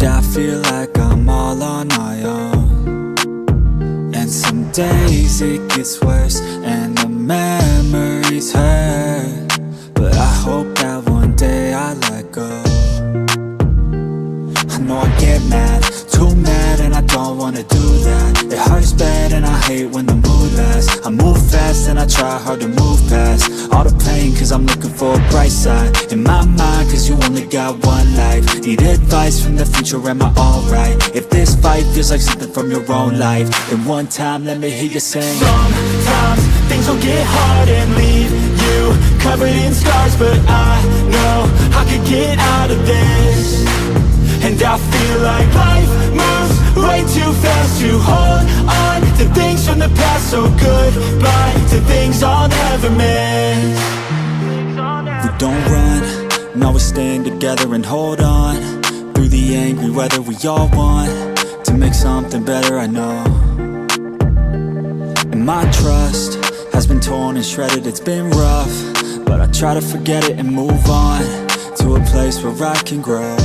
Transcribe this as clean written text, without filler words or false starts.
I feel like I'm all on my own. And some days it gets worse and the memories hurt, but I hope that one day I let go. I know I get mad, too mad, and I don't wanna do that. It hurts bad and I hate when the mood lasts. I move fast and I try hard to move past all the pain, cause I'm looking for a bright side in my mind, cause you only got one life. Need advice from the future, am I alright? If this fight feels like something from your own life, then one time let me hear you sing. Sometimes things will get hard and leave you covered in scars, but I know I could get out of this. And I feel like life moves way too fast to hold on to things from the past. So goodbye to things I'll never miss. We don't run, no, we stand together and hold on through the angry weather. We all want to make something better, I know. And my trust has been torn and shredded, it's been rough, but I try to forget it and move on to a place where I can grow.